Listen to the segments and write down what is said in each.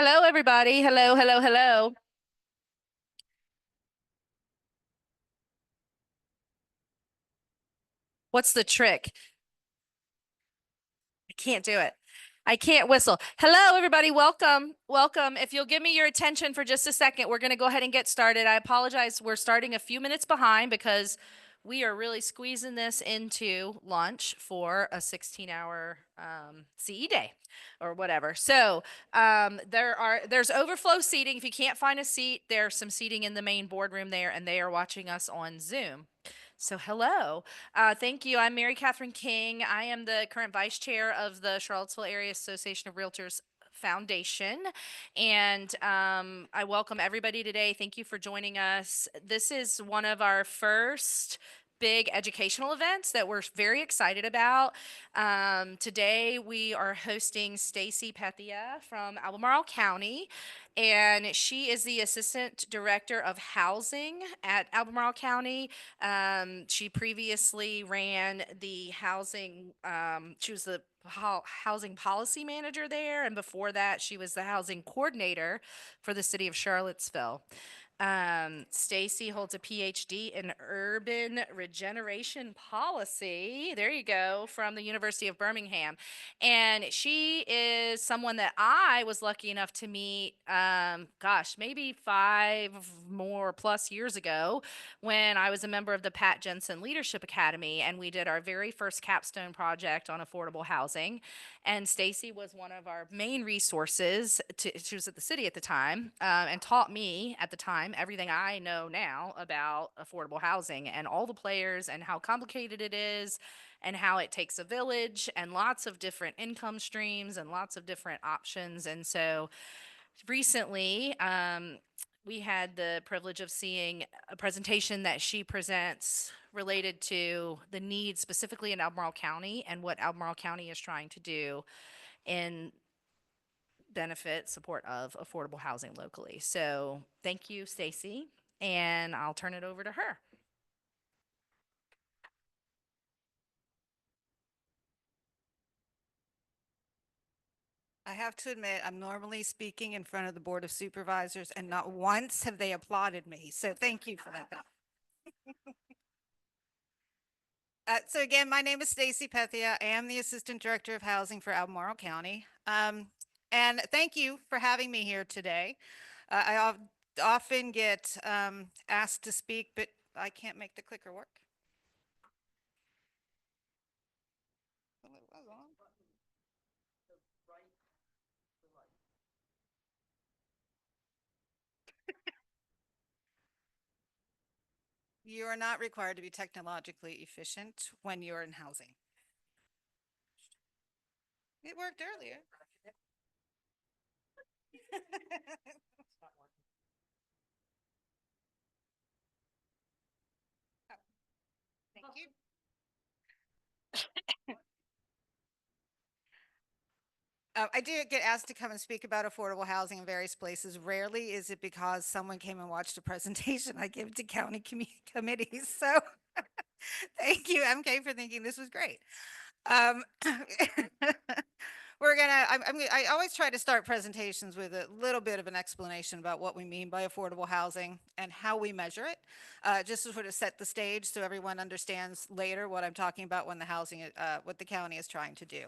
Hello, everybody. Hello, hello, hello. What's the trick? I can't do it. I can't whistle. Hello, everybody. Welcome. Welcome. If you'll give me your attention for just a second, we're going to go ahead and get started. I apologize. We're starting a few minutes behind because we are really squeezing this into lunch for a 16-hour CE day or whatever. So there's overflow seating. If you can't find a seat, there's some seating in the main boardroom there, and they are watching us on Zoom. So, hello. Thank you. I'm Mary Catherine King. I am the current vice chair of the Charlottesville Area Association of Realtors Foundation. And I welcome everybody today. Thank you for joining us. This is one of our first big educational events that we're very excited about. Today we are hosting Stacy Pethia from Albemarle County, and she is the Assistant Director of Housing at Albemarle County. She previously ran the housing, she was the housing policy manager there, and before that, she was the housing coordinator for the city of Charlottesville. Stacy holds a PhD in urban regeneration policy. There you go, from the University of Birmingham. And she is someone that I was lucky enough to meet, maybe 5 more plus years ago when I was a member of the Pat Jensen Leadership Academy, and we did our very first capstone project on affordable housing. And Stacy was one of our main resources. She was at the city at the time, and taught me at the time everything I know now about affordable housing and all the players and how complicated it is and how it takes a village and lots of different income streams and lots of different options. And so recently, we had the privilege of seeing a presentation that she presents related to the needs specifically in Albemarle County and what Albemarle County is trying to do in benefit support of affordable housing locally. So thank you, Stacy, and I'll turn it over to her. I have to admit, I'm normally speaking in front of the Board of Supervisors, and not once have they applauded me. So thank you for that. So again, my name is Stacy Pethia. I am the Assistant Director of Housing for Albemarle County. And thank you for having me here today. I often get asked to speak, but I can't make the clicker work. You are not required to be technologically efficient when you're in housing. It worked earlier. Thank you. I do get asked to come and speak about affordable housing in various places. Rarely is it because someone came and watched a presentation I give to county committees. So thank you, MK, for thinking this was great. Um, I always try to start presentations with a little bit of an explanation about what we mean by affordable housing and how we measure it, just to sort of set the stage so everyone understands later what I'm talking about when what the county is trying to do.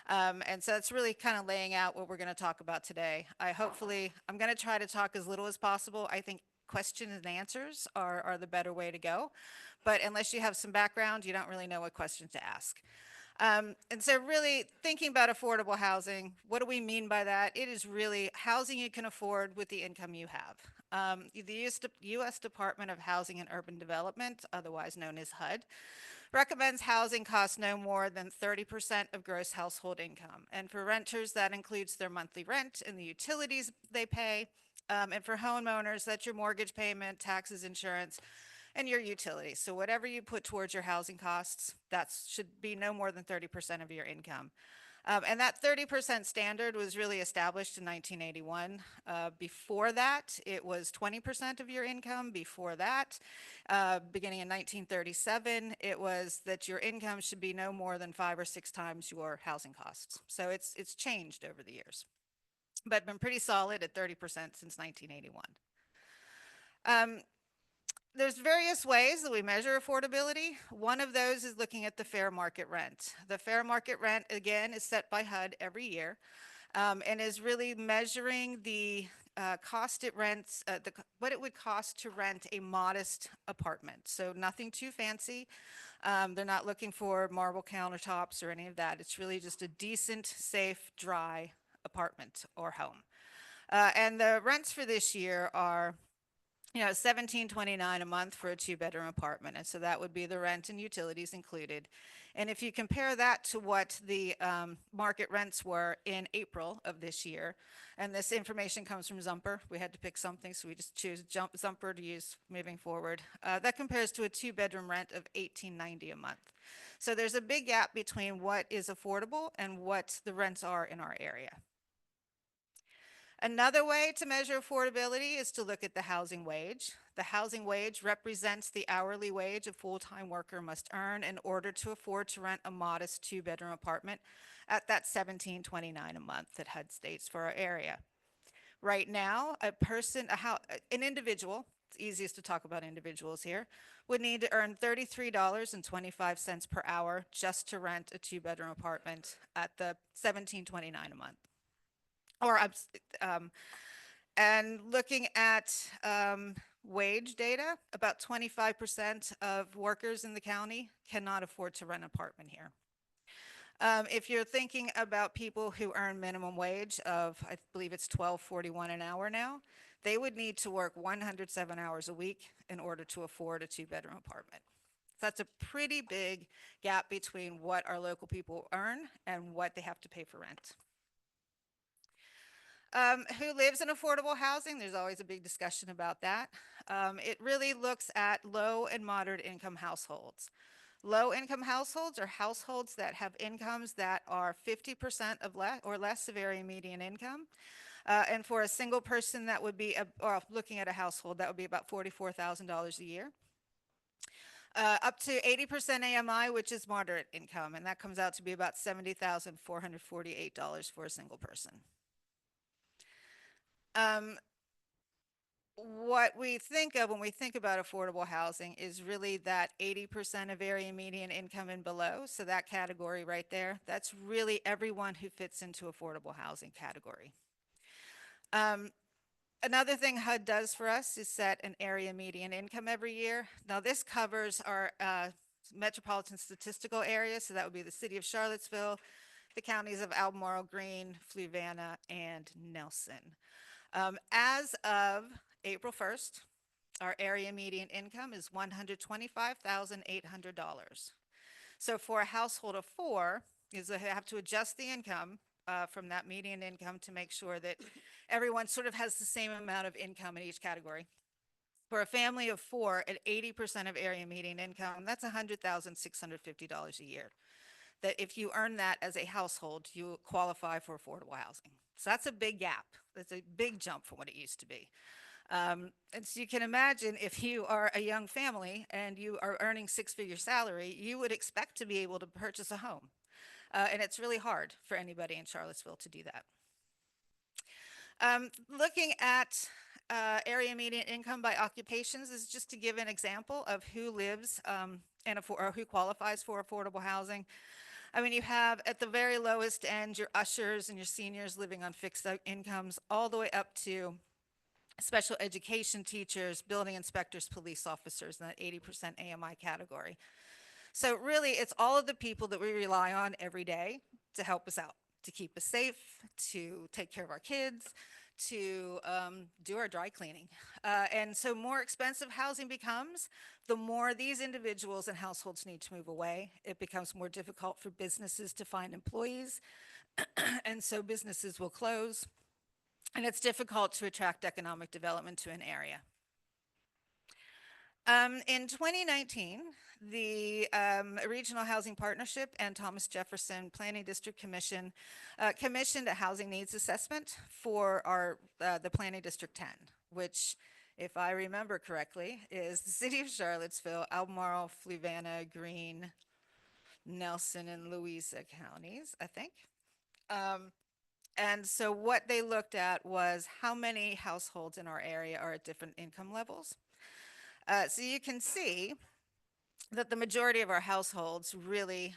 And so it's really kind of laying out what we're going to talk about today. I'm going to try to talk as little as possible. I think questions and answers are the better way to go. But unless you have some background, you don't really know what questions to ask. And so really thinking about affordable housing, what do we mean by that? It is really housing you can afford with the income you have. The U.S. Department of Housing and Urban Development, otherwise known as HUD, recommends housing costs no more than 30% of gross household income. And for renters, that includes their monthly rent and the utilities they pay. And for homeowners, that's your mortgage payment, taxes, insurance, and your utilities. So whatever you put towards your housing costs, that should be no more than 30% of your income. And that 30% standard was really established in 1981. Before that, it was 20% of your income. Before that, beginning in 1937, it was that your income should be no more than 5 or 6 times your housing costs. So it's changed over the years. but been pretty solid at 30% since 1981. Um, there's various ways that we measure affordability. One of those is looking at the fair market rent. The fair market rent, again, is set by HUD every year, and is really measuring the cost it rents, what it would cost to rent a modest apartment. So nothing too fancy. They're not looking for marble countertops or any of that. It's really just a decent, safe, dry apartment or home. And the rents for this year are, $17.29 a month for a two-bedroom apartment, and so that would be the rent and utilities included. And if you compare that to what the market rents were in April of this year, and this information comes from Zumper, we had to pick something, so we just choose Zumper to use moving forward. That compares to a two-bedroom rent of $18.90 a month. So there's a big gap between what is affordable and what the rents are in our area. Another way to measure affordability is to look at the housing wage. The housing wage represents the hourly wage a full-time worker must earn in order to afford to rent a modest two-bedroom apartment at that $17.29 a month that HUD states for our area. Right now, an individual, it's easiest to talk about individuals here, would need to earn $33.25 per hour just to rent a two-bedroom apartment at the $17.29 a month. Or and looking at wage data, about 25% of workers in the county cannot afford to rent an apartment here. If you're thinking about people who earn minimum wage of, I believe it's $12.41 an hour now, they would need to work 107 hours a week in order to afford a two-bedroom apartment. So that's a pretty big gap between what our local people earn and what they have to pay for rent. Who lives in affordable housing? There's always a big discussion about that. It really looks at low and moderate income households. Low income households are households that have incomes that are 50% of or less of area median income. And for a single person, that would be, or looking at a household, that would be about $44,000 a year. Up to 80% AMI, which is moderate income, and that comes out to be about $70,448 for a single person. What we think of when we think about affordable housing is really that 80% of area median income and below. So that category right there, that's really everyone who fits into affordable housing category. Another thing HUD does for us is set an area median income every year. Now this covers our metropolitan statistical area. So that would be the city of Charlottesville, the counties of Albemarle, Greene, Fluvanna, and Nelson. As of April 1st, our area median income is $125,800. So for a household of four, they have to adjust the income from that median income to make sure that everyone sort of has the same amount of income in each category. For a family of four at 80% of area median income, that's $100,650 a year. That if you earn that as a household, you qualify for affordable housing. So that's a big gap. That's a big jump from what it used to be. And so you can imagine if you are a young family and you are earning six-figure salary, you would expect to be able to purchase a home. And it's really hard for anybody in Charlottesville to do that. Looking at area median income by occupations is just to give an example of who lives or who qualifies for affordable housing. I mean, you have at the very lowest end your ushers and your seniors living on fixed incomes, all the way up to special education teachers, building inspectors, police officers in that 80% AMI category. So really, it's all of the people that we rely on every day to help us out, to keep us safe, to take care of our kids, to do our dry cleaning. And so more expensive housing becomes, the more these individuals and households need to move away. It becomes more difficult for businesses to find employees, and so businesses will close, and it's difficult to attract economic development to an area. In 2019, the Regional Housing Partnership and Thomas Jefferson Planning District Commission commissioned a housing needs assessment for the Planning District 10, which, if I remember correctly, is the city of Charlottesville, Albemarle, Fluvanna, Greene, Nelson, and Louisa counties, I think. And so what they looked at was how many households in our area are at different income levels. So you can see that the majority of our households really,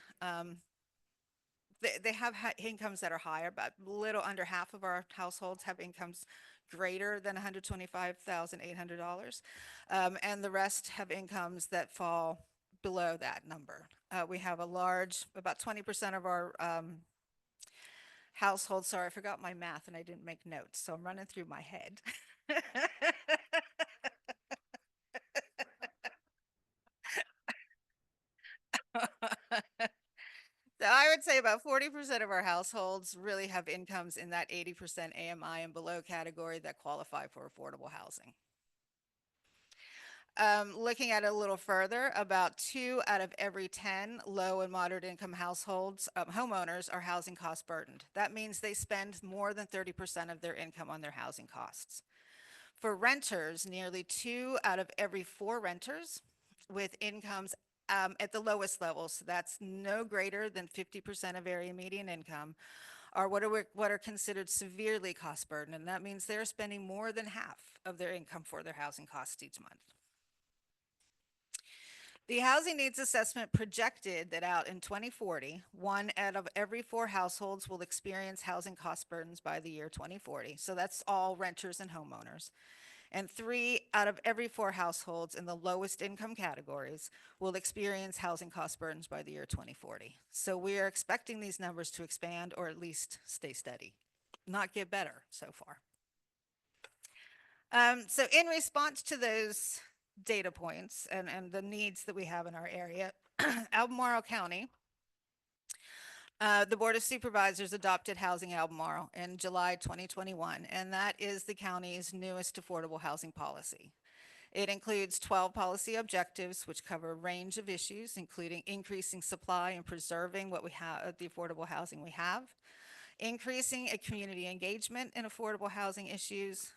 they have incomes that are higher, but a little under half of our households have incomes greater than $125,800. And the rest have incomes that fall below that number. We have a large, about 20% of our households, sorry, I forgot my math and I didn't make notes, so I'm running through my head. So I would say about 40% of our households really have incomes in that 80% AMI and below category that qualify for affordable housing. Looking at it a little further, about 2 out of every 10 low and moderate income households, homeowners, are housing cost burdened. That means they spend more than 30% of their income on their housing costs. For renters, nearly 2 out of every 4 renters with incomes at the lowest level, so that's no greater than 50% of area median income, are what are considered severely cost burdened, and that means they're spending more than half of their income for their housing costs each month. The housing needs assessment projected that out in 2040, 1 out of every 4 households will experience housing cost burdens by the year 2040. So that's all renters and homeowners. And 3 out of every 4 households in the lowest income categories will experience housing cost burdens by the year 2040. So we are expecting these numbers to expand or at least stay steady, not get better so far. So in response to those data points and the needs that we have in our area, Albemarle County, the Board of Supervisors adopted Housing Albemarle in July 2021, and that is the county's newest affordable housing policy. It includes 12 policy objectives, which cover a range of issues, including increasing supply and preserving what we have, the affordable housing we have, increasing a community engagement in affordable housing issues,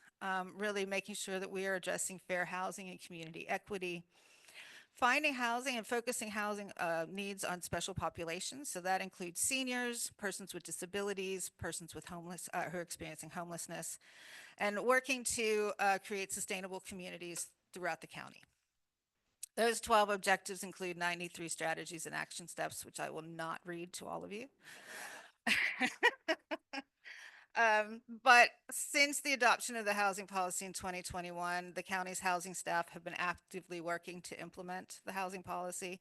really making sure that we are addressing fair housing and community equity, finding housing and focusing housing needs on special populations. So that includes seniors, persons with disabilities, persons with who are experiencing homelessness, and working to create sustainable communities throughout the county. Those 12 objectives include 93 strategies and action steps, which I will not read to all of you. But since the adoption of the housing policy in 2021, the county's housing staff have been actively working to implement the housing policy.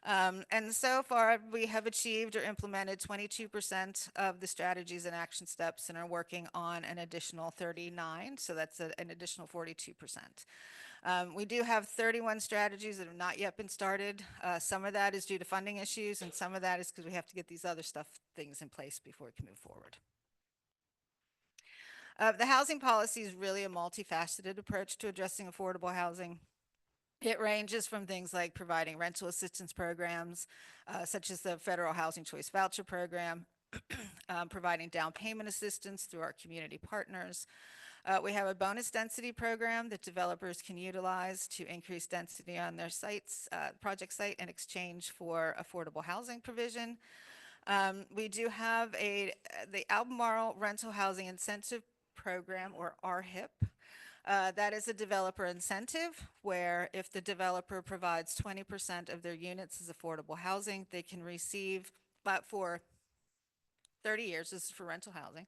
And so far, we have achieved or implemented 22% of the strategies and action steps and are working on an additional 39, so that's an additional 42%. We do have 31 strategies that have not yet been started. Some of that is due to funding issues, and some of that is because we have to get these other things in place before we can move forward. The housing policy is really a multifaceted approach to addressing affordable housing. It ranges from things like providing rental assistance programs, such as the Federal Housing Choice Voucher Program, providing down payment assistance through our community partners. We have a bonus density program that developers can utilize to increase density on their sites, project site, in exchange for affordable housing provision. We do have the Albemarle Rental Housing Incentive Program, or RHIP. That is a developer incentive where if the developer provides 20% of their units as affordable housing, they can receive, but for 30 years, this is for rental housing.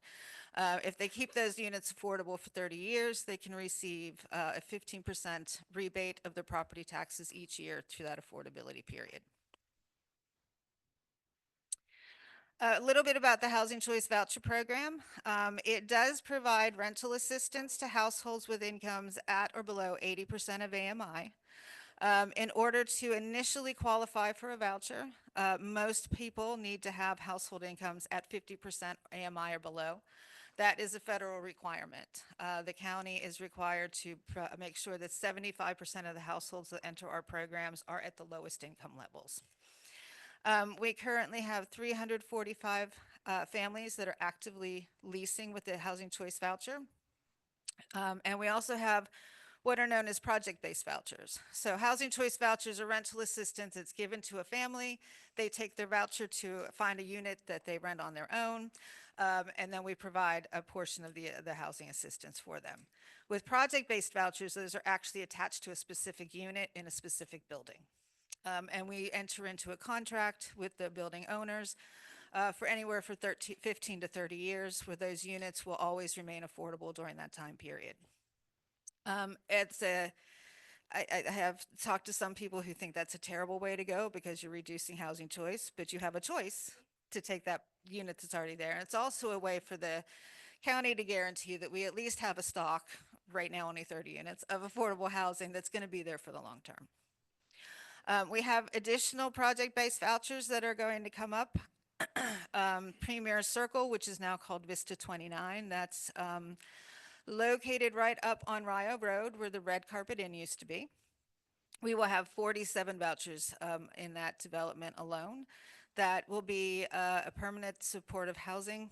If they keep those units affordable for 30 years, they can receive a 15% rebate of their property taxes each year through that affordability period. A little bit about the Housing Choice Voucher Program. It does provide rental assistance to households with incomes at or below 80% of AMI. In order to initially qualify for a voucher, most people need to have household incomes at 50% AMI or below. That is a federal requirement. The county is required to make sure that 75% of the households that enter our programs are at the lowest income levels. We currently have 345 families that are actively leasing with the Housing Choice Voucher. And we also have what are known as project-based vouchers. So Housing Choice Vouchers are rental assistance. It's given to a family. They take their voucher to find a unit that they rent on their own. And then we provide a portion of the housing assistance for them. With project-based vouchers, those are actually attached to a specific unit in a specific building. And we enter into a contract with the building owners for anywhere for 15 to 30 years, where those units will always remain affordable during that time period. I have talked to some people who think that's a terrible way to go because you're reducing housing choice, but you have a choice to take that unit that's already there. And it's also a way for the county to guarantee that we at least have a stock, right now only 30 units, of affordable housing that's going to be there for the long term. We have additional project-based vouchers that are going to come up. Premier Circle, which is now called Vista 29, that's located right up on Rio Road where the Red Carpet Inn used to be. We will have 47 vouchers in that development alone. That will be a permanent supportive housing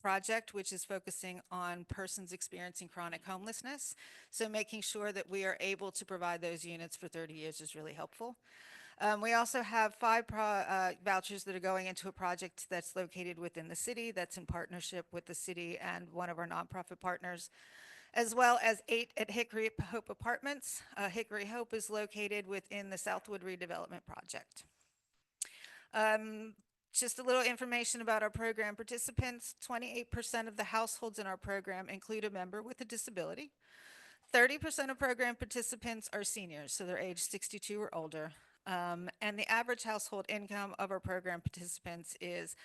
project, which is focusing on persons experiencing chronic homelessness. So making sure that we are able to provide those units for 30 years is really helpful. We also have 5 vouchers that are going into a project that's located within the city, that's in partnership with the city and one of our nonprofit partners, as well as 8 at Hickory Hope Apartments. Hickory Hope is located within the Southwood Redevelopment Project. Just a little information about our program participants. 28% of the households in our program include a member with a disability. 30% of program participants are seniors, so they're age 62 or older. And the average household income of our program participants is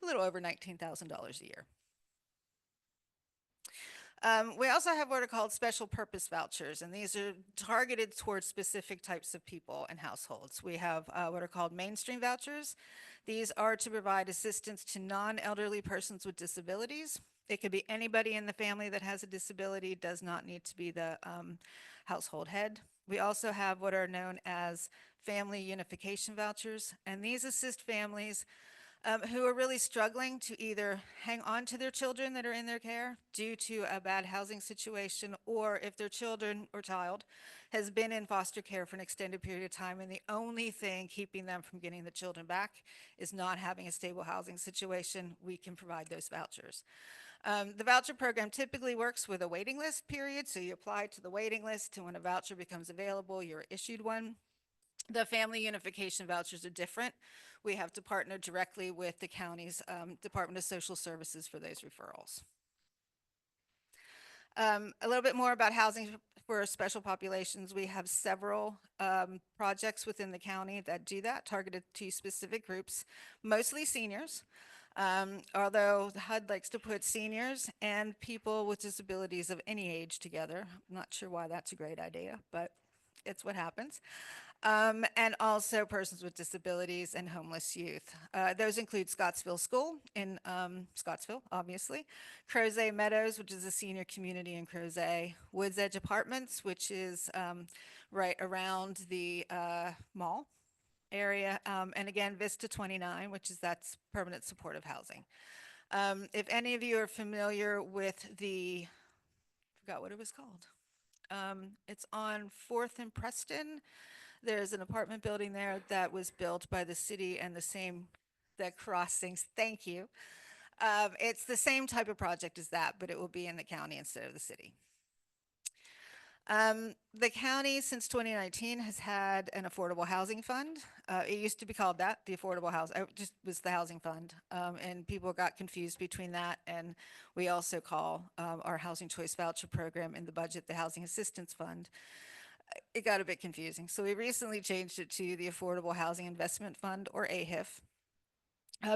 a little over $19,000 a year. We also have what are called special purpose vouchers, and these are targeted towards specific types of people and households. We have what are called mainstream vouchers. These are to provide assistance to non-elderly persons with disabilities. It could be anybody in the family that has a disability, does not need to be the household head. We also have what are known as family unification vouchers, and these assist families who are really struggling to either hang on to their children that are in their care due to a bad housing situation, or if their children or child has been in foster care for an extended period of time and the only thing keeping them from getting the children back is not having a stable housing situation, we can provide those vouchers. The voucher program typically works with a waiting list period, so you apply to the waiting list, and when a voucher becomes available, you're issued one. The family unification vouchers are different. We have to partner directly with the county's Department of Social Services for those referrals. A little bit more about housing for special populations. We have several projects within the county that do that, targeted to specific groups, mostly seniors. Although the HUD likes to put seniors and people with disabilities of any age together. I'm not sure why that's a great idea, but it's what happens. And also persons with disabilities and homeless youth. Those include Scottsville School in Scottsville, obviously. Crozet Meadows, which is a senior community in Crozet. Woods Edge Apartments, which is right around the mall area. And again, Vista 29, which is that's permanent supportive housing. If any of you are familiar with I forgot what it was called. It's on 4th and Preston. There's an apartment building there that was built by the city and the crossings. Thank you. It's the same type of project as that, but it will be in the county instead of the city. The county since 2019 has had an affordable housing fund. It used to be called that, the affordable house. It just was the housing fund. And people got confused between that. And we also call our housing choice voucher program in the budget, the housing assistance fund. It got a bit confusing. So we recently changed it to the Affordable Housing Investment Fund, or AHIF.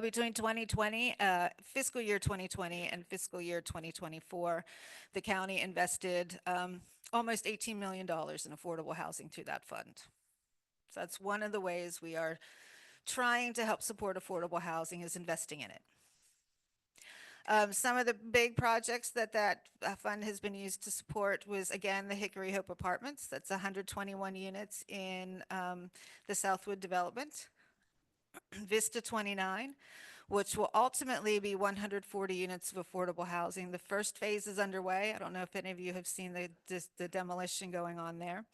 Between 2020, fiscal year 2020 and fiscal year 2024, the county invested almost $18 million in affordable housing through that fund. So that's one of the ways we are trying to help support affordable housing, is investing in it. Some of the big projects that fund has been used to support was, again, the Hickory Hope Apartments. That's 121 units in the Southwood development. Vista 29, which will ultimately be 140 units of affordable housing. The first phase is underway. I don't know if any of you have seen the demolition going on there.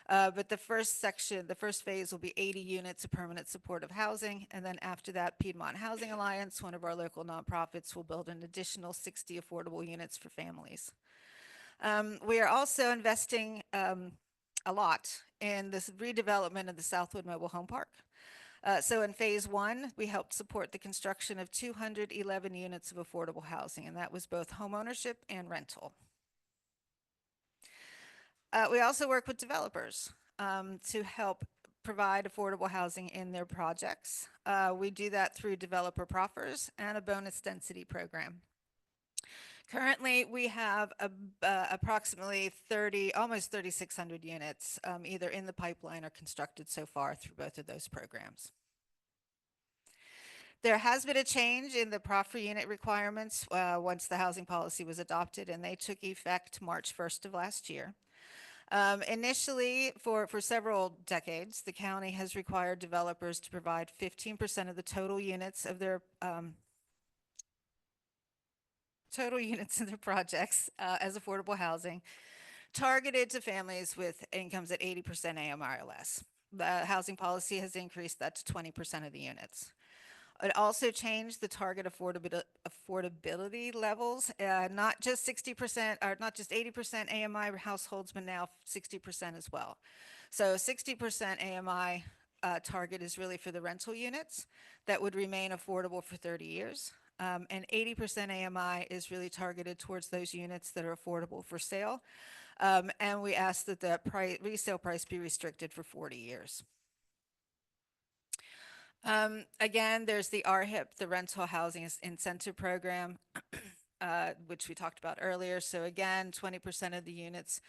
But the first section, the first phase will be 80 units of permanent supportive housing. And then after that, Piedmont Housing Alliance, one of our local nonprofits, will build an additional 60 affordable units for families. We are also investing a lot in this redevelopment of the Southwood Mobile Home Park. So in phase one, we helped support the construction of 211 units of affordable housing, and that was both homeownership and rental. We also work with developers to help provide affordable housing in their projects. We do that through developer proffers and a bonus density program. Currently, we have approximately 30, almost 3,600 units either in the pipeline or constructed so far through both of those programs. There has been a change in the proffer unit requirements once the housing policy was adopted, and they took effect March 1st of last year. Initially, for several decades, the county has required developers to provide 15% of the total units of their projects as affordable housing, targeted to families with incomes at 80% AMI or less. The housing policy has increased that to 20% of the units. It also changed the target affordability levels, not just 60% or not just 80% AMI households, but now 60% as well. So 60% AMI target is really for the rental units that would remain affordable for 30 years. And 80% AMI is really targeted towards those units that are affordable for sale. And we ask that the resale price be restricted for 40 years. Again, there's the RHIP, the Rental Housing Incentive Program, which we talked about earlier. So again, 20% of the units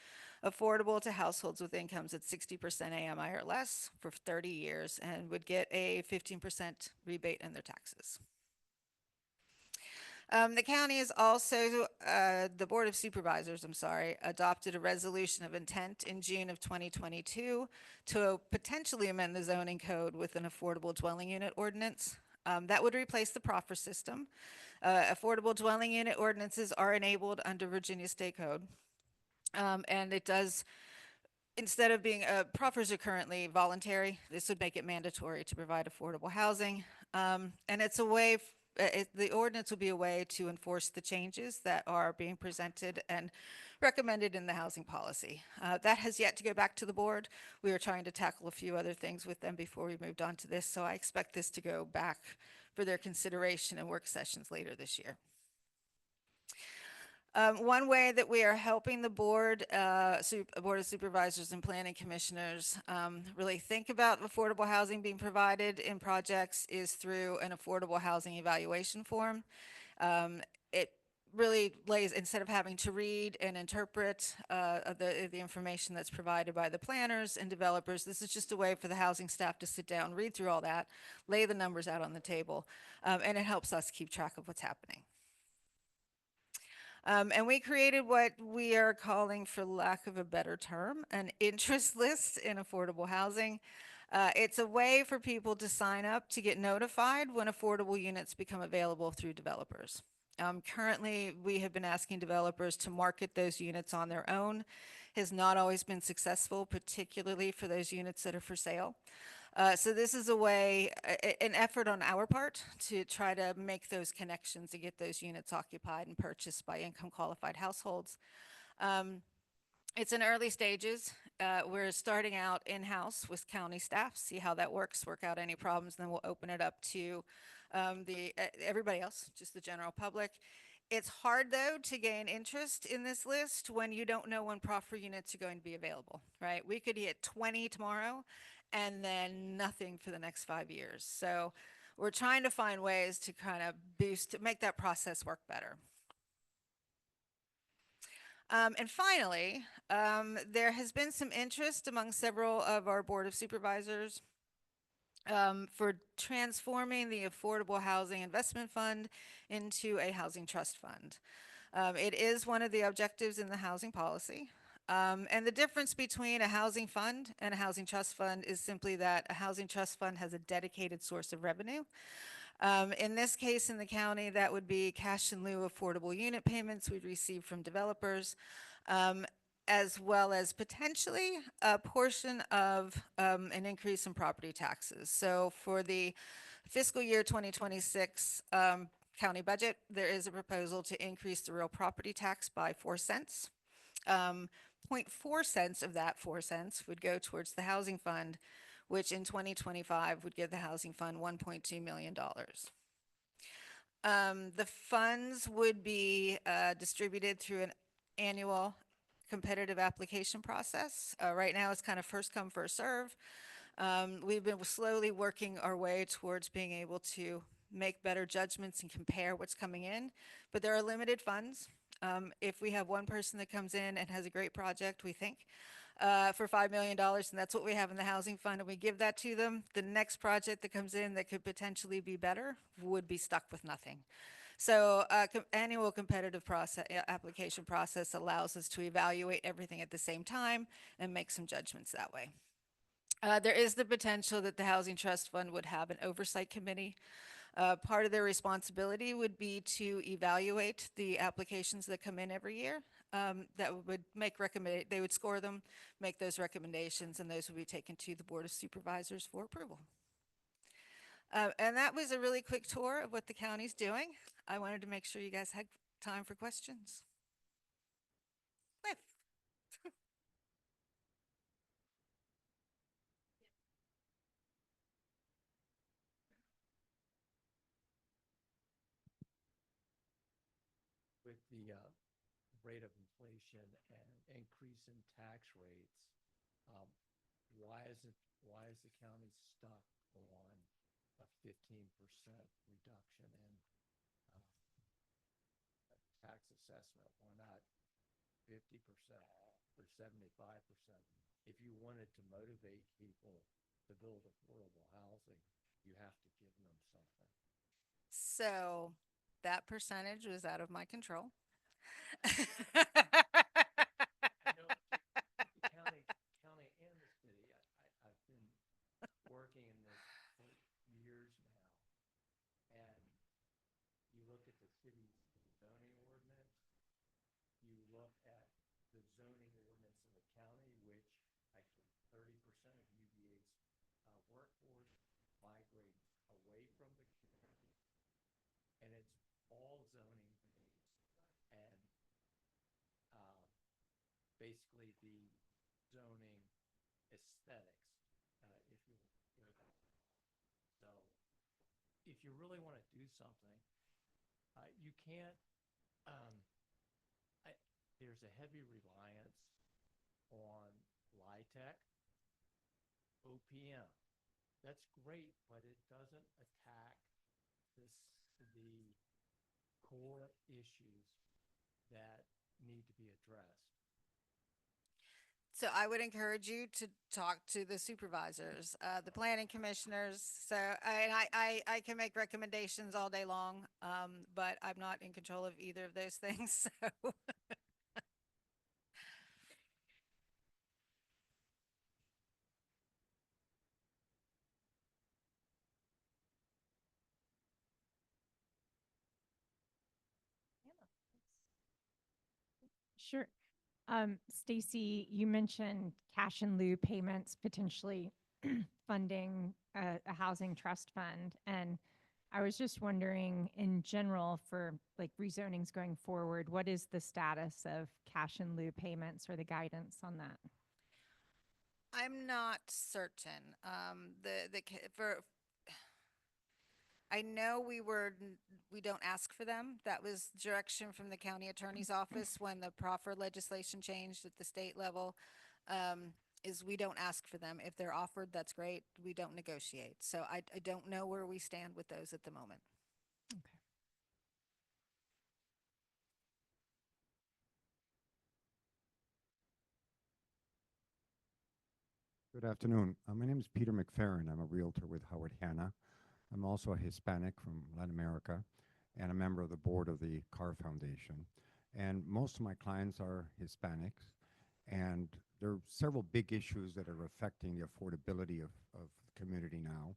affordable to households with incomes at 60% AMI or less for 30 years and would get a 15% rebate in their taxes. The county is also, the Board of Supervisors, adopted a resolution of intent in June of 2022 to potentially amend the zoning code with an affordable dwelling unit ordinance. That would replace the proffer system. Affordable dwelling unit ordinances are enabled under Virginia State Code. And it does, instead of being, proffers are currently voluntary. This would make it mandatory to provide affordable housing. And it's a way the ordinance will be a way to enforce the changes that are being presented and recommended in the housing policy. That has yet to go back to the board. We are trying to tackle a few other things with them before we moved on to this, so I expect this to go back for their consideration in work sessions later this year. One way that we are helping the board, Board of Supervisors and Planning Commissioners really think about affordable housing being provided in projects is through an affordable housing evaluation form. It really lays, instead of having to read and interpret the information that's provided by the planners and developers, this is just a way for the housing staff to sit down, read through all that, lay the numbers out on the table, and it helps us keep track of what's happening. And we created what we are calling, for lack of a better term, an interest list in affordable housing. It's a way for people to sign up to get notified when affordable units become available through developers. Currently, we have been asking developers to market those units on their own. Has not always been successful, particularly for those units that are for sale. So this is a way, an effort on our part to try to make those connections and get those units occupied and purchased by income qualified households. It's in early stages. We're starting out in-house with county staff, see how that works, work out any problems, then we'll open it up to everybody else, just the general public. It's hard, though, to gain interest in this list when you don't know when proffer units are going to be available, right? We could hit 20 tomorrow and then nothing for the next 5 years. So we're trying to find ways to kind of make that process work better. And finally, there has been some interest among several of our Board of Supervisors for transforming the Affordable Housing Investment Fund into a housing trust fund. It is one of the objectives in the housing policy. And the difference between a housing fund and a housing trust fund is simply that a housing trust fund has a dedicated source of revenue. In this case, in the county, that would be cash in lieu affordable unit payments we'd receive from developers. as well as potentially a portion of an increase in property taxes. So for the fiscal year 2026 county budget, there is a proposal to increase the real property tax by 4 cents. Um, 0.4 cents of that 4 cents would go towards the housing fund, which in 2025 would give the housing fund $1.2 million. The funds would be distributed through an annual competitive application process. Right now, it's kind of first come, first serve. We've been slowly working our way towards being able to make better judgments and compare what's coming in, but there are limited funds. If we have one person that comes in and has a great project, we think, for $5 million, and that's what we have in the housing fund, and we give that to them, the next project that comes in that could potentially be better would be stuck with nothing. So annual competitive process, application process allows us to evaluate everything at the same time and make some judgments that way. There is the potential that the Housing Trust Fund would have an oversight committee. Part of their responsibility would be to evaluate the applications that come in every year. That would they would score them, make those recommendations, and those would be taken to the Board of Supervisors for approval. And that was a really quick tour of what the county's doing. I wanted to make sure you guys had time for questions. Cliff. With the rate of inflation and increase in tax rates, um, why is the county stuck on a 15% reduction in tax assessment? Why not 50% or 75%? If you wanted to motivate people to build affordable housing, you have to give them something. So that percentage was out of my control. I know the county and the city, I've been working in this for years now, and you look at the city's zoning ordinance, you look at the zoning ordinance in the county, which actually 30% of UVA's workforce migrates away from the community, and it's all zoning based, and basically the zoning aesthetics, if you hear that. So if you really want to do something, you can't, um, there's a heavy reliance on LIHTC, OPM. That's great, but it doesn't attack the core issues that need to be addressed. So I would encourage you to talk to the supervisors, the planning commissioners. So I can make recommendations all day long, but I'm not in control of either of those things. So Sure. Stacy, you mentioned cash in lieu payments potentially funding a housing trust fund. And I was just wondering, in general, for like rezonings going forward, what is the status of cash in lieu payments or the guidance on that? I'm not certain. For I know we don't ask for them. That was direction from the county attorney's office when the proffer legislation changed at the state level. Is we don't ask for them. If they're offered, that's great. We don't negotiate. So I don't know where we stand with those at the moment. Okay. Good afternoon. My name is Peter McFerrin. I'm a realtor with Howard Hanna. I'm also a Hispanic from Latin America and a member of the board of the CAAR Foundation. And most of my clients are Hispanics. And there are several big issues that are affecting the affordability of the community now.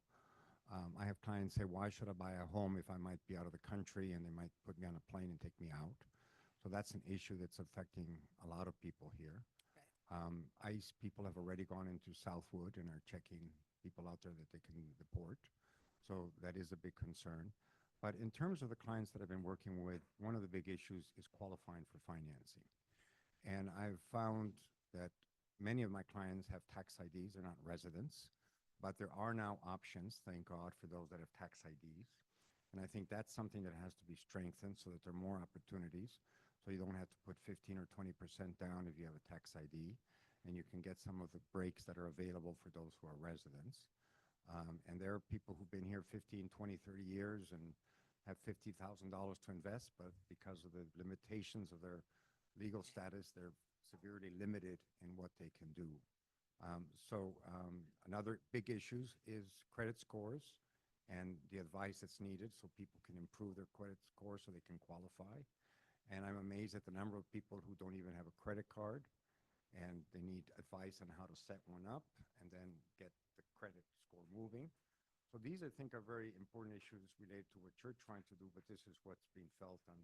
I have clients say, why should I buy a home if I might be out of the country and they might put me on a plane and take me out? So that's an issue that's affecting a lot of people here. ICE people have already gone into Southwood and are checking people out there that they can deport. So that is a big concern. But in terms of the clients that I've been working with, one of the big issues is qualifying for financing. And I've found that many of my clients have tax IDs. They're not residents, but there are now options, thank God, for those that have tax IDs. And I think that's something that has to be strengthened so that there are more opportunities. So you don't have to put 15 or 20% down if you have a tax ID, and you can get some of the breaks that are available for those who are residents. And there are people who've been here 15, 20, 30 years and have $50,000 to invest, but because of the limitations of their legal status, they're severely limited in what they can do. Another big issue is credit scores and the advice that's needed so people can improve their credit score so they can qualify. And I'm amazed at the number of people who don't even have a credit card and they need advice on how to set one up and then get the credit score moving. So these, I think, are very important issues related to what you're trying to do, but this is what's being felt on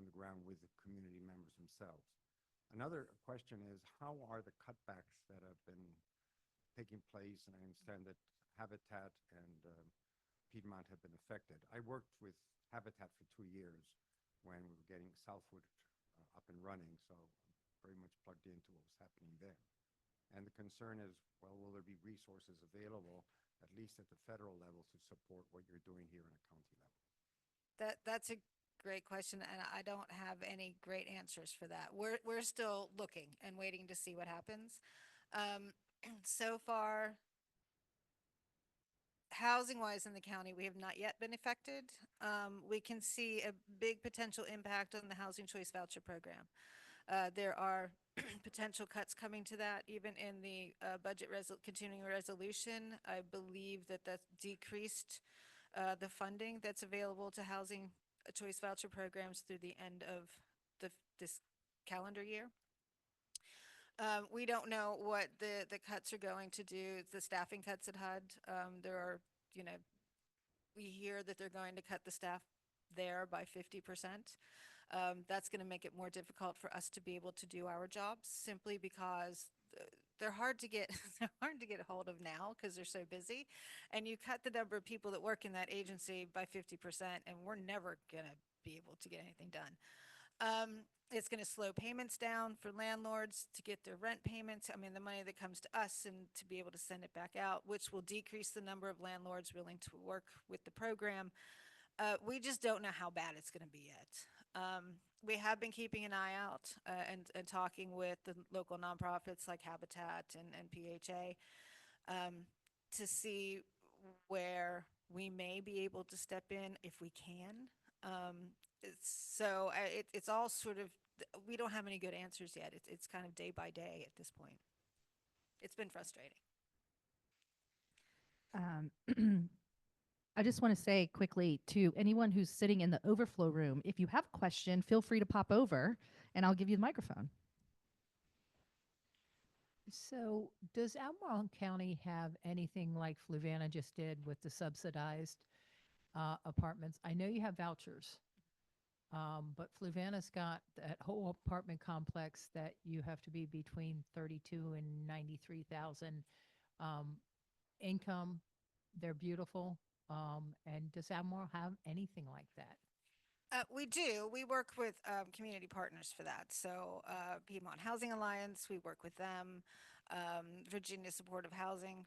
the ground with the community members themselves. Another question is, how are the cutbacks that have been taking place? And I understand that Habitat and Piedmont have been affected. I worked with Habitat for 2 years when we were getting Southwood up and running, so I'm very much plugged into what was happening there. And the concern is, well, will there be resources available, at least at the federal level, to support what you're doing here on a county level? That's a great question, and I don't have any great answers for that. We're still looking and waiting to see what happens. So far, housing-wise in the county, we have not yet been affected. We can see a big potential impact on the Housing Choice Voucher Program. There are potential cuts coming to that, even in the budget continuing resolution. I believe that that's decreased the funding that's available to housing choice voucher programs through the end of this calendar year. We don't know what the cuts are going to do, the staffing cuts at HUD. There are, we hear that they're going to cut the staff there by 50%. That's going to make it more difficult for us to be able to do our jobs, simply because they're hard to get they're hard to get a hold of now because they're so busy. And you cut the number of people that work in that agency by 50%, and we're never going to be able to get anything done. It's going to slow payments down for landlords to get their rent payments. I mean, the money that comes to us, and to be able to send it back out, which will decrease the number of landlords willing to work with the program. We just don't know how bad it's going to be yet. We have been keeping an eye out and talking with the local nonprofits like Habitat and PHA to see where we may be able to step in if we can. It's all sort of, we don't have any good answers yet. It's kind of day by day at this point. It's been frustrating. I just want to say quickly to anyone who's sitting in the overflow room, if you have a question, feel free to pop over and I'll give you the microphone. So does Albemarle County have anything like Fluvanna just did with the subsidized apartments? I know you have vouchers, but Fluvanna's got that whole apartment complex that you have to be between 32 and 93,000 income. They're beautiful. And does Albemarle have anything like that? We do. We work with community partners for that. So Piedmont Housing Alliance, we work with them. Virginia Supportive Housing,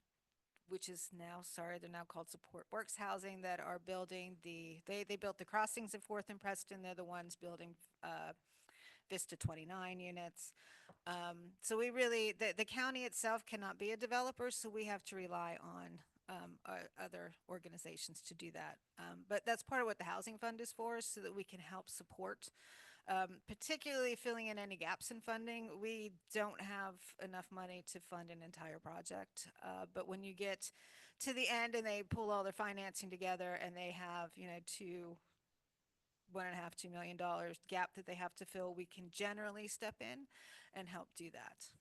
which is now, they're now called Support Works Housing, that are building they built the crossings at 4th and Preston. They're the ones building Vista 29 units. So we really, the county itself cannot be a developer, so we have to rely on other organizations to do that. But that's part of what the Housing Fund is for, so that we can help support, particularly filling in any gaps in funding. We don't have enough money to fund an entire project. But when you get to the end and they pull all their financing together and they have, $1.5–2 million gap that they have to fill, we can generally step in and help do that.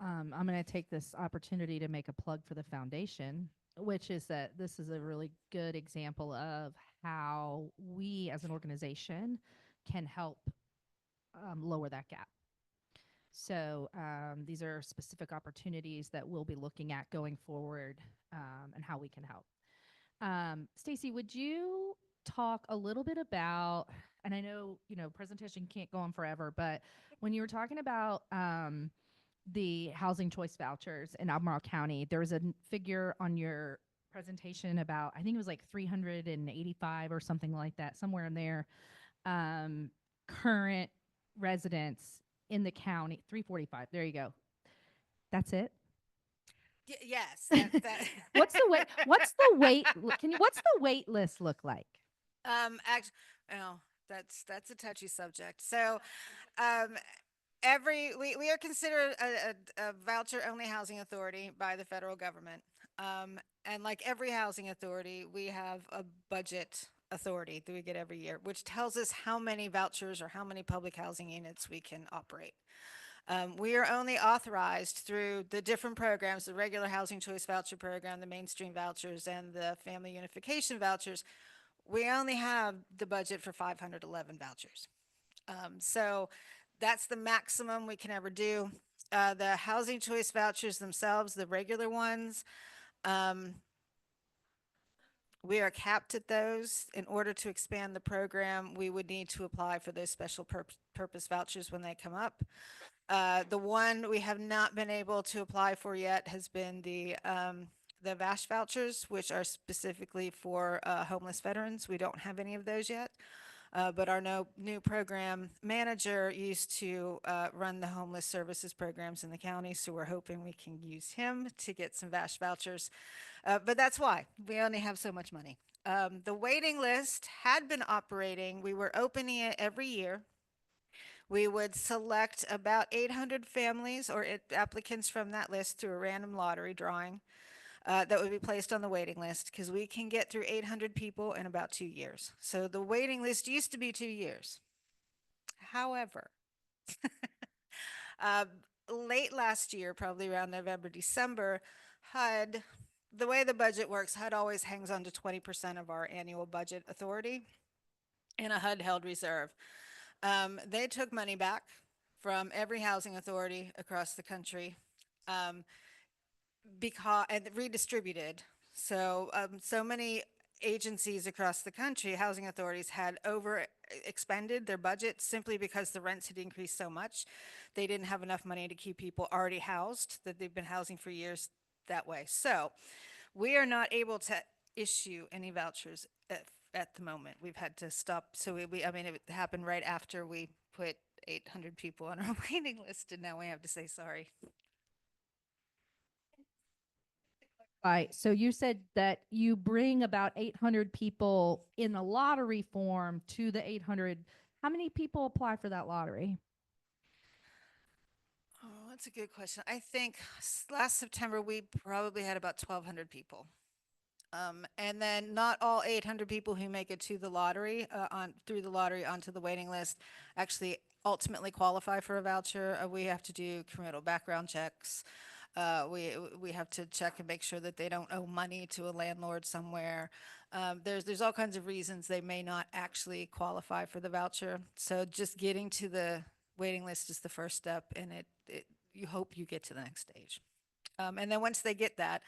I'm going to take this opportunity to make a plug for the foundation, which is that this is a really good example of how we as an organization can help lower that gap. So these are specific opportunities that we'll be looking at going forward, and how we can help. Stacy, would you talk a little bit about, and I know, presentation can't go on forever, but when you were talking about the housing choice vouchers in Albemarle County, there was a figure on your presentation about, I think it was like 385 or something like that, somewhere in there, current residents in the county. 345. There you go. That's it. Yes. What's the wait? What's the wait? What's the wait list look like? Actually, oh, that's a touchy subject. So, um, we are considered a voucher only housing authority by the federal government. And like every housing authority, we have a budget authority that we get every year, which tells us how many vouchers or how many public housing units we can operate. We are only authorized through the different programs, the regular housing choice voucher program, the mainstream vouchers, and the family unification vouchers. We only have the budget for 511 vouchers. So that's the maximum we can ever do. The housing choice vouchers themselves, the regular ones, we are capped at those. In order to expand the program, we would need to apply for those special purpose vouchers when they come up. The one we have not been able to apply for yet has been the VASH vouchers, which are specifically for homeless veterans. We don't have any of those yet. But our new program manager used to run the homeless services programs in the county, so we're hoping we can use him to get some VASH vouchers. But that's why we only have so much money. The waiting list had been operating. We were opening it every year. We would select about 800 families or applicants from that list through a random lottery drawing that would be placed on the waiting list, because we can get through 800 people in about 2 years. So the waiting list used to be 2 years. However, late last year, probably around November, December, HUD, the way the budget works, HUD always hangs on to 20% of our annual budget authority in a HUD held reserve. They took money back from every housing authority across the country, because and redistributed. So so many agencies across the country, housing authorities, had over expended their budget simply because the rents had increased so much. They didn't have enough money to keep people already housed that they've been housing for years that way. So we are not able to issue any vouchers at the moment. We've had to stop. So I mean, it happened right after we put 800 people on our waiting list, and now we have to say sorry. Right. So you said that you bring about 800 people in the lottery form to the 800. How many people apply for that lottery? Oh, that's a good question. I think last September we probably had about 1,200 people. And then not all 800 people who make it to the lottery, through the lottery onto the waiting list, actually ultimately qualify for a voucher. We have to do criminal background checks. We have to check and make sure that they don't owe money to a landlord somewhere. There's all kinds of reasons they may not actually qualify for the voucher. So just getting to the waiting list is the first step, and you hope you get to the next stage. And then once they get that,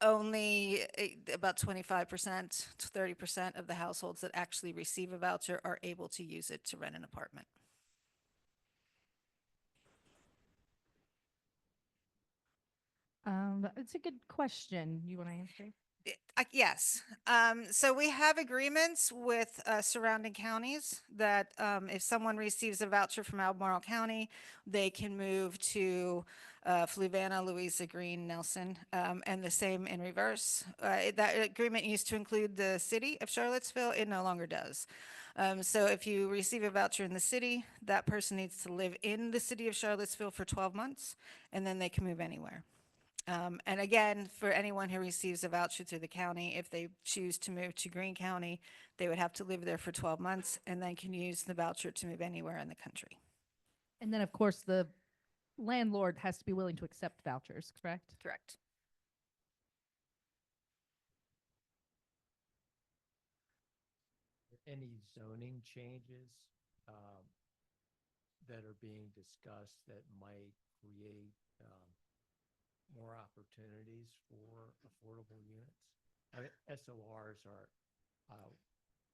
only about 25% to 30% of the households that actually receive a voucher are able to use it to rent an apartment. It's a good question. You want to answer? Yes. So we have agreements with surrounding counties that if someone receives a voucher from Albemarle County, they can move to Fluvanna, Louisa, Green, Nelson, and the same in reverse. That agreement used to include the city of Charlottesville. It no longer does. So if you receive a voucher in the city, that person needs to live in the city of Charlottesville for 12 months, and then they can move anywhere. And again, for anyone who receives a voucher through the county, if they choose to move to Greene County, they would have to live there for 12 months and then can use the voucher to move anywhere in the country. And then, of course, the landlord has to be willing to accept vouchers, correct? Correct. Any zoning changes, um, that are being discussed that might create more opportunities for affordable units? I mean, SORs are a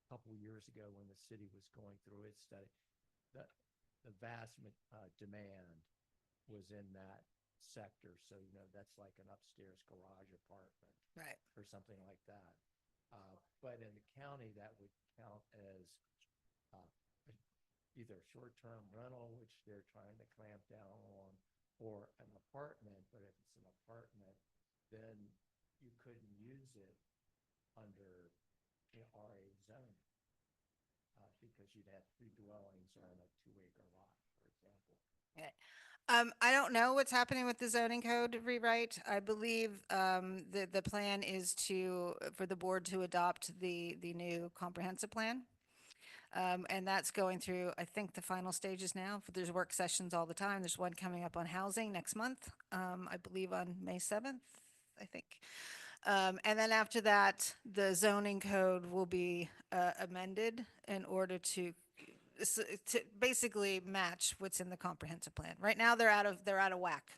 couple years ago when the city was going through its study, the the vast demand was in that sector. So, you know, that's like an upstairs garage apartment Right. or something like that. But in the county, that would count as uh, either short-term rental, which they're trying to clamp down on, or an apartment. But if it's an apartment, then you couldn't use it under RA zoning because you'd have 3 dwellings on a 2-acre lot, for example. I don't know what's happening with the zoning code rewrite. I believe the plan is for the board to adopt the new comprehensive plan. And that's going through, I think, the final stages now. There's work sessions all the time. There's one coming up on housing next month, I believe on May 7th, I think. And then after that, the zoning code will be amended in order to basically match what's in the comprehensive plan. Right now, they're out of whack.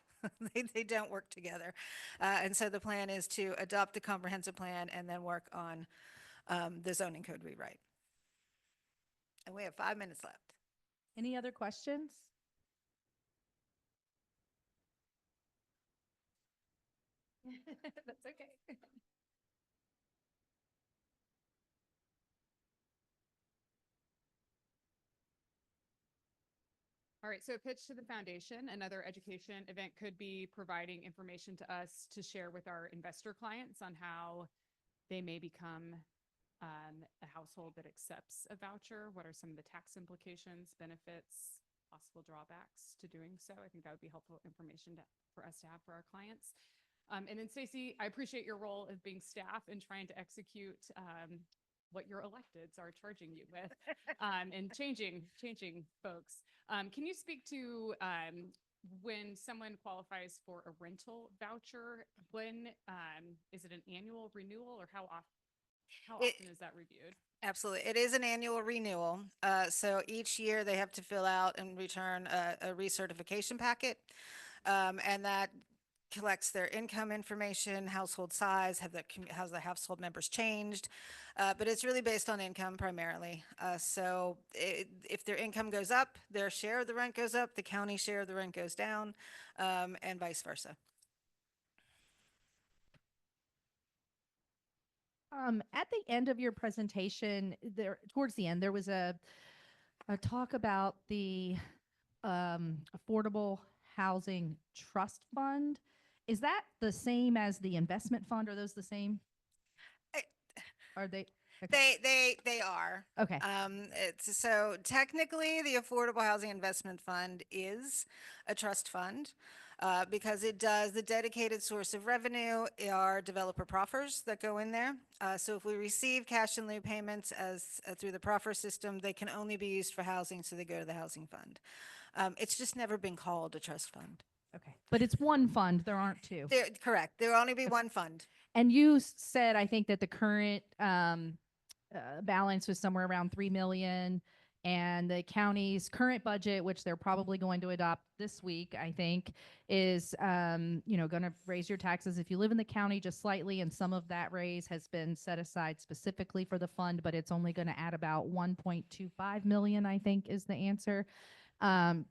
They don't work together. And so the plan is to adopt the comprehensive plan and then work on the zoning code rewrite. And we have 5 minutes left. Any other questions? That's okay. All right, so a pitch to the foundation, another education event could be providing information to us to share with our investor clients on how they may become a household that accepts a voucher. What are some of the tax implications, benefits, possible drawbacks to doing so? I think that would be helpful information for us to have for our clients. And then Stacy, I appreciate your role as being staff and trying to execute what your electeds are charging you with and changing folks. Can you speak to when someone qualifies for a rental voucher? When is it an annual renewal, or how often is that reviewed? Absolutely. It is an annual renewal. So each year they have to fill out and return a recertification packet. And that collects their income information, household size, has the household members changed. But it's really based on income primarily. So if their income goes up, their share of the rent goes up, the county share of the rent goes down, and vice versa. At the end of your presentation, towards the end, there was a talk about the Affordable Housing Trust Fund. Is that the same as the investment fund? Are those the same? Are they? Okay. They are. Okay. So technically, the Affordable Housing Investment Fund is a trust fund because the dedicated source of revenue are developer proffers that go in there. So if we receive cash in lieu payments through the proffer system, they can only be used for housing, so they go to the housing fund. It's just never been called a trust fund. Okay. But it's one fund. There aren't two. Correct. There will only be one fund. And you said, I think, that the current balance was somewhere around 3 million, and the county's current budget, which they're probably going to adopt this week, I think, is going to raise your taxes if you live in the county just slightly, and some of that raise has been set aside specifically for the fund, but it's only going to add about 1.25 million, I think, is the answer.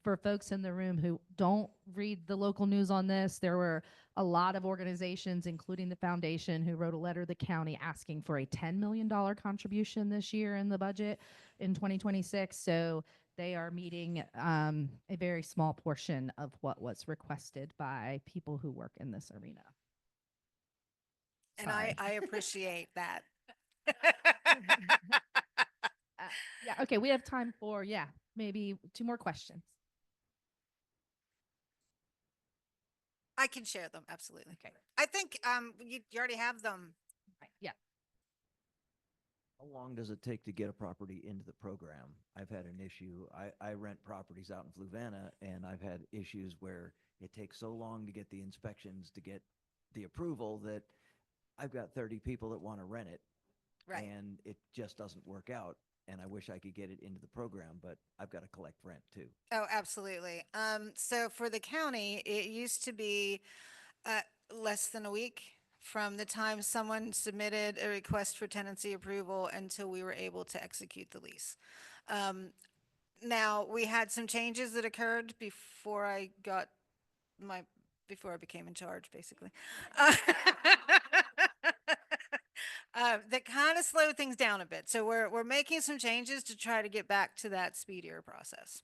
For folks in the room who don't read the local news on this, there were a lot of organizations, including the foundation, who wrote a letter to the county asking for a $10 million contribution this year in the budget in 2026. So they are meeting a very small portion of what was requested by people who work in this arena. And I appreciate that. Yeah. Okay. We have time for, maybe 2 more questions. I can share them. Absolutely. Okay. I think you already have them. Right. Yeah. How long does it take to get a property into the program? I've had an issue. I rent properties out in Fluvanna, and I've had issues where it takes so long to get the inspections, to get the approval, that I've got 30 people that want to rent it. Right. And it just doesn't work out. and I wish I could get it into the program, but I've got to collect rent too. Oh, absolutely. So for the county, it used to be less than a week from the time someone submitted a request for tenancy approval until we were able to execute the lease. Now, we had some changes that occurred before I got before I became in charge, basically. That kind of slowed things down a bit. So we're making some changes to try to get back to that speedier process.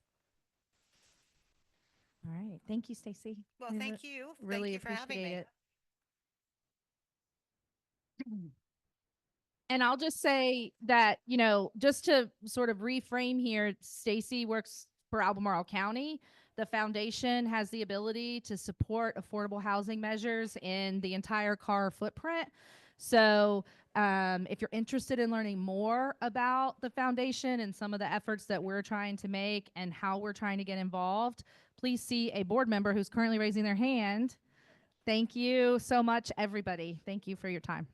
All right. Thank you, Stacy. Well, We thank you. really Thank you for having appreciate me. it. And I'll just say that, you know, just to sort of reframe here, Stacy works for Albemarle County. The foundation has the ability to support affordable housing measures in the entire CAAR footprint. So if you're interested in learning more about the foundation and some of the efforts that we're trying to make and how we're trying to get involved, please see a board member who's currently raising their hand. Thank you so much, everybody. Thank you for your time.